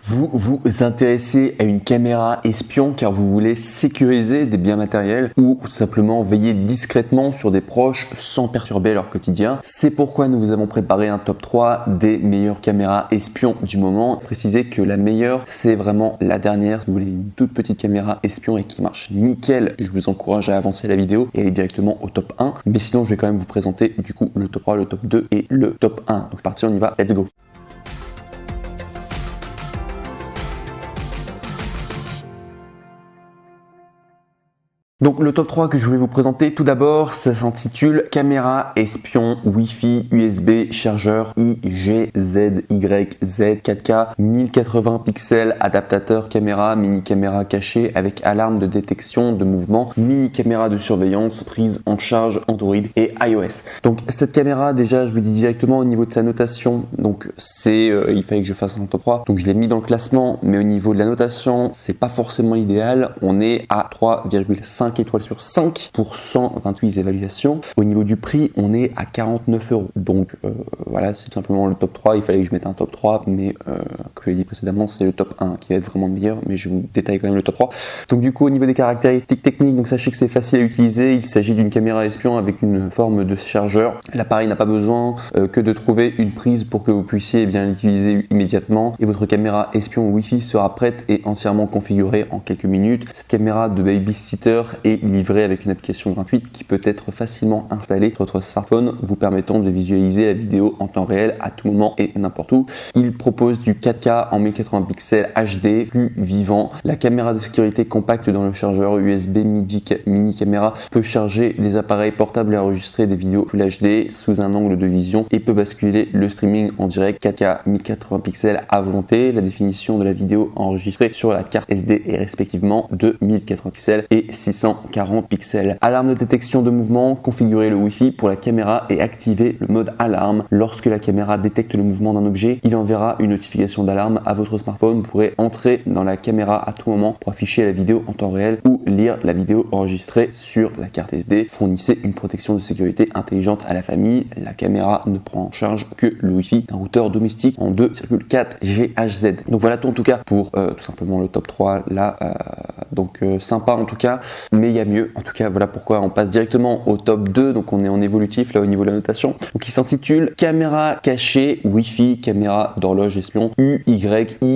Vous vous intéressez à une caméra espion car vous voulez sécuriser des biens matériels ou tout simplement veiller discrètement sur des proches sans perturber leur quotidien. C'est pourquoi nous vous avons préparé un top 3 des meilleures caméras espions du moment. Précisez que la meilleure, c'est vraiment la dernière. Si vous voulez une toute petite caméra espion et qui marche nickel, je vous encourage à avancer la vidéo et aller directement au top 1. Mais sinon, je vais quand même vous présenter du coup le top 3, le top 2 et le top 1. Donc c'est parti, on y va, let's go. Donc le top 3 que je voulais vous présenter, tout d'abord, ça s'intitule Caméra espion Wi-Fi USB chargeur IGZYZ 4K 1080 pixels, adaptateur caméra, mini caméra cachée avec alarme de détection de mouvement, mini caméra de surveillance, prise en charge Android et iOS. Donc cette caméra, déjà je vous dis directement au niveau de sa notation, donc c'est il fallait que je fasse un top 3, donc je l'ai mis dans le classement, mais au niveau de la notation, c'est pas forcément l'idéal. On est à 3,5 étoiles sur 5 pour 128 évaluations. Au niveau du prix, on est à 49 €. Donc voilà, c'est tout simplement le top 3. Il fallait que je mette un top 3, mais comme je l'ai dit précédemment, c'est le top 1 qui va être vraiment meilleur, mais je vous détaille quand même le top 3. Donc du coup, au niveau des caractéristiques techniques, donc sachez que c'est facile à utiliser. Il s'agit d'une caméra espion avec une forme de chargeur. L'appareil n'a pas besoin que de trouver une prise pour que vous puissiez bien l'utiliser immédiatement, et votre caméra espion Wi-Fi sera prête et entièrement configurée en quelques minutes. Cette caméra de babysitter est livrée avec une application gratuite qui peut être facilement installée sur votre smartphone, vous permettant de visualiser la vidéo en temps réel à tout moment et n'importe où. Il propose du 4K en 1080 pixels HD, plus vivant. La caméra de sécurité compacte dans le chargeur USB mini caméra peut charger des appareils portables et enregistrer des vidéos Full HD sous un angle de vision et peut basculer le streaming en direct 4K 1080 pixels à volonté. La définition de la vidéo enregistrée sur la carte SD est respectivement de 1080 pixels et 640 pixels. Alarme de détection de mouvement, configurer le Wi-Fi pour la caméra et activer le mode alarme. Lorsque la caméra détecte le mouvement d'un objet, il enverra une notification d'alarme à votre smartphone. Vous pourrez entrer dans la caméra à tout moment pour afficher la vidéo en temps réel ou lire la vidéo enregistrée sur la carte SD. Fournissez une protection de sécurité intelligente à la famille. La caméra ne prend en charge que le Wi-Fi d'un routeur domestique en 2,4 GHz. Donc voilà tout en tout cas pour tout simplement le top 3 là. Donc sympa en tout cas, mais il y a mieux. En tout cas, voilà pourquoi on passe directement au top 2. Donc on est en évolutif là au niveau de la notation. Donc il s'intitule Caméra cachée Wi-Fi, caméra d'horloge espion UYIKOOHD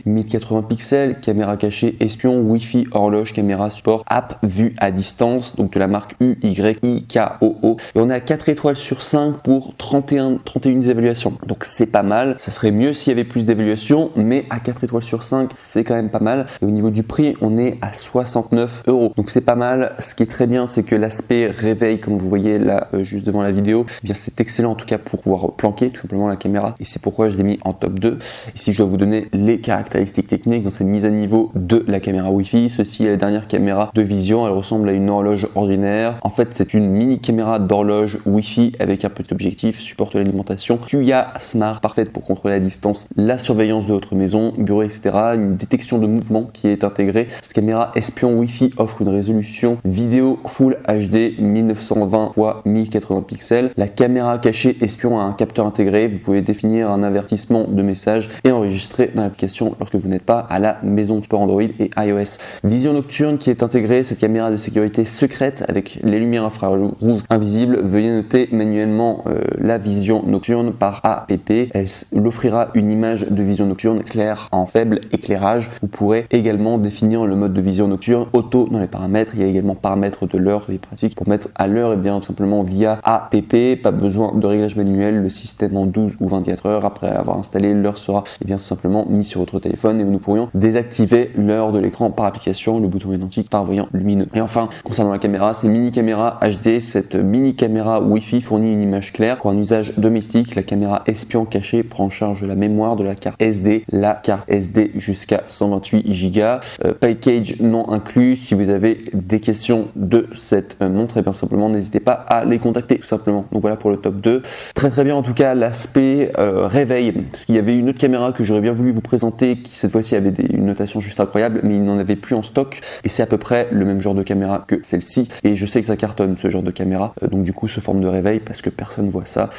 1080 pixels, caméra cachée espion Wi-Fi horloge caméra support app vue à distance, donc de la marque UYIKOO. Et on est à 4 étoiles sur 5 pour 31 évaluations. Donc c'est pas mal. Ça serait mieux s'il y avait plus d'évaluations, mais à 4 étoiles sur 5, c'est quand même pas mal. Et au niveau du prix, on est à 69 €. Donc c'est pas mal. Ce qui est très bien, c'est que l'aspect réveil, comme vous voyez là juste devant la vidéo, eh bien c'est excellent en tout cas pour pouvoir planquer tout simplement la caméra. Et c'est pourquoi je l'ai mis en top 2. Ici, je dois vous donner les caractéristiques techniques dans cette mise à niveau de la caméra Wi-Fi. Ceci est la dernière caméra de vision. Elle ressemble à une horloge ordinaire. En fait, c'est une mini caméra d'horloge Wi-Fi avec un petit objectif, supporte l'alimentation QIA Smart, parfaite pour contrôler à distance la surveillance de votre maison, bureau, etc. Une détection de mouvement qui est intégrée. Cette caméra espion Wi-Fi offre une résolution vidéo Full HD 1920 x 1080 pixels. La caméra cachée espion a un capteur intégré. Vous pouvez définir un avertissement de message et enregistrer dans l'application lorsque vous n'êtes pas à la maison, support Android et iOS. Vision nocturne qui est intégrée. Cette caméra de sécurité secrète avec les lumières infrarouges invisibles. Veuillez noter manuellement la vision nocturne par APP. Elle offrira une image de vision nocturne claire en faible éclairage. Vous pourrez également définir le mode de vision nocturne auto dans les paramètres. Il y a également paramètres de l'heure, c'est pratique pour mettre à l'heure, et bien tout simplement via APP, pas besoin de réglage manuel, le système en 12 ou 24 heures. Après avoir installé, l'heure sera bien tout simplement mise sur votre téléphone et nous pourrions désactiver l'heure de l'écran par application, le bouton identique par voyant lumineux. Et enfin, concernant la caméra, c'est mini caméra HD. Cette mini caméra Wi-Fi fournit une image claire pour un usage domestique. La caméra espion cachée prend en charge la mémoire de la carte SD, la carte SD jusqu'à 128 Go Go, package non inclus. Si vous avez des questions de cette montre, et bien simplement n'hésitez pas à les contacter tout simplement. Donc voilà pour le top 2. Très bien en tout cas l'aspect réveil, parce qu'il y avait une autre caméra que j'aurais bien voulu vous présenter qui cette fois-ci avait une notation juste incroyable, mais il n'en avait plus en stock et c'est à peu près le même genre de caméra que celle-ci et je sais que ça cartonne ce genre de caméra, donc du coup ce forme de réveil parce que personne voit ça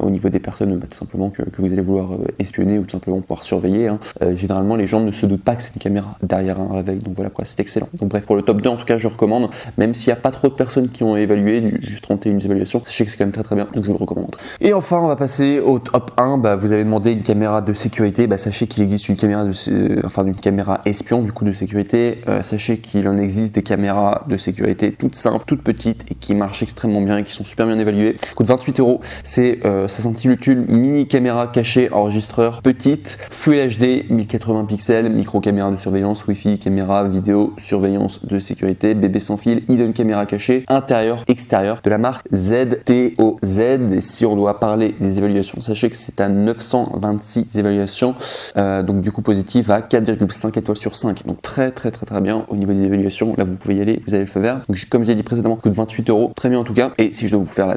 au niveau des personnes tout simplement que vous allez vouloir espionner ou tout simplement pouvoir surveiller, hein. Généralement les gens ne se doutent pas que c'est une caméra derrière un réveil, donc voilà quoi, c'est excellent. Donc bref, pour le top 2 en tout cas je recommande, même s'il n'y a pas trop de personnes qui ont évalué, juste 31 évaluations, sachez que c'est quand même très bien, donc je vous le recommande. Et enfin on va passer au top 1, vous allez demander une caméra de sécurité, sachez qu'il existe une caméra une caméra espion du coup de sécurité, sachez qu'il en existe des caméras de sécurité toutes simples, toutes petites et qui marchent extrêmement bien et qui sont super bien évaluées, coûte 28€, ça s'intitule mini caméra cachée enregistreur petite, Full HD, 1080 pixels, micro caméra de surveillance, Wi-Fi, caméra vidéo, surveillance de sécurité, bébé sans fil, hidden caméra cachée, intérieur, extérieur, de la marque ZTOZ. Et si on doit parler des évaluations, sachez que c'est à 926 évaluations, donc du coup positif à 4,5 étoiles sur 5, donc très bien au niveau des évaluations. Là vous pouvez y aller, vous avez le feu vert. Donc comme j'ai dit précédemment, coûte 28€, très bien en tout cas. Et si je dois vous faire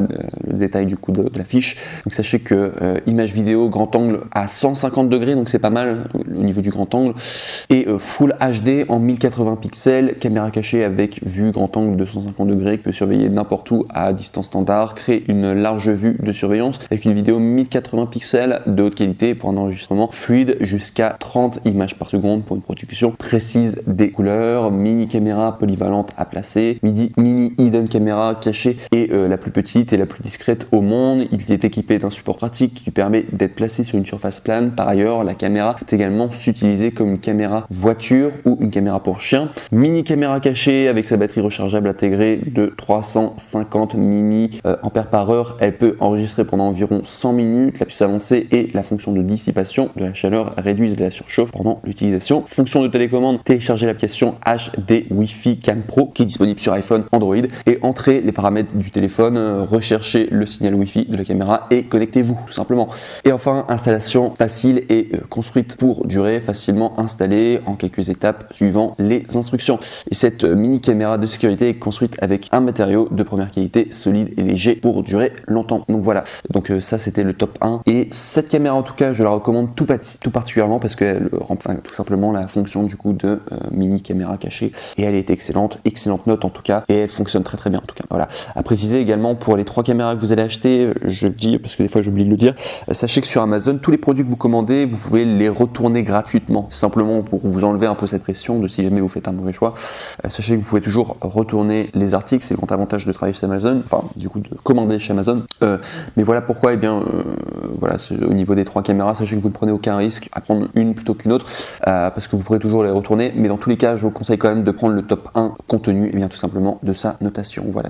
le détail du coup de la fiche, donc sachez que image vidéo grand angle à 150 degrés, donc c'est pas mal au niveau du grand angle, et Full HD en 1080 pixels, caméra cachée avec vue grand angle de 150 degrés qui peut surveiller n'importe où à distance standard, crée une large vue de surveillance avec une vidéo 1080 pixels de haute qualité pour un enregistrement fluide jusqu'à 30 images par seconde pour une production précise des couleurs, mini caméra polyvalente à placer, mini hidden caméra cachée et la plus petite et la plus discrète au monde. Il est équipé d'un support pratique qui lui permet d'être placé sur une surface plane. Par ailleurs, la caméra peut également s'utiliser comme une caméra voiture ou une caméra pour chien. Mini caméra cachée avec sa batterie rechargeable intégrée de 350 ampères par heure. Elle peut enregistrer pendant environ 100 minutes. La puissance avancée et la fonction de dissipation de la chaleur réduisent la surchauffe pendant l'utilisation. Fonction de télécommande, télécharger l'application HD Wi-Fi Cam Pro qui est disponible sur iPhone, Android et entrez les paramètres du téléphone, recherchez le signal Wi-Fi de la caméra et connectez-vous tout simplement. Et enfin, installation facile et construite pour durer, facilement installée en quelques étapes suivant les instructions. Et cette mini caméra de sécurité est construite avec un matériau de première qualité, solide et léger pour durer longtemps. Donc voilà, donc ça c'était le top 1 et cette caméra en tout cas je la recommande tout particulièrement parce qu'elle rend tout simplement la fonction du coup de mini caméra cachée et elle est excellente note en tout cas et elle fonctionne très bien en tout cas. Voilà, à préciser également pour les 3 caméras que vous allez acheter, je le dis parce que des fois j'oublie de le dire, sachez que sur Amazon tous les produits que vous commandez vous pouvez les retourner gratuitement, simplement pour vous enlever un peu cette pression de si jamais vous faites un mauvais choix. Sachez que vous pouvez toujours retourner les articles, c'est le grand avantage de travailler chez Amazon, enfin du coup de commander chez Amazon, mais voilà pourquoi, voilà, au niveau des 3 caméras, sachez que vous ne prenez aucun risque à prendre une plutôt qu'une autre, parce que vous pourrez toujours les retourner, mais dans tous les cas je vous conseille quand même de prendre le top 1 compte tenu tout simplement de sa notation. Voilà,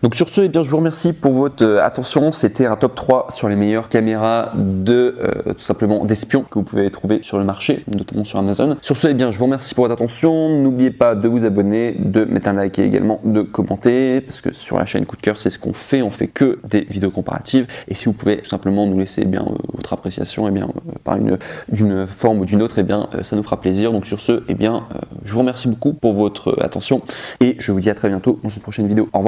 donc sur ce, je vous remercie pour votre attention. C'était un top 3 sur les meilleures caméras de tout simplement d'espions que vous pouvez trouver sur le marché, notamment sur Amazon. Sur ce, je vous remercie pour votre attention. N'oubliez pas de vous abonner, de mettre un like et également de commenter, parce que sur la chaîne Coup de Cœur, c'est ce qu'on fait. On fait que des vidéos comparatives. Et si vous pouvez tout simplement nous laisser votre appréciation par d'une forme ou d'une autre, ça nous fera plaisir. Donc sur ce, je vous remercie beaucoup pour votre attention et je vous dis à très bientôt dans une prochaine vidéo. Au revoir.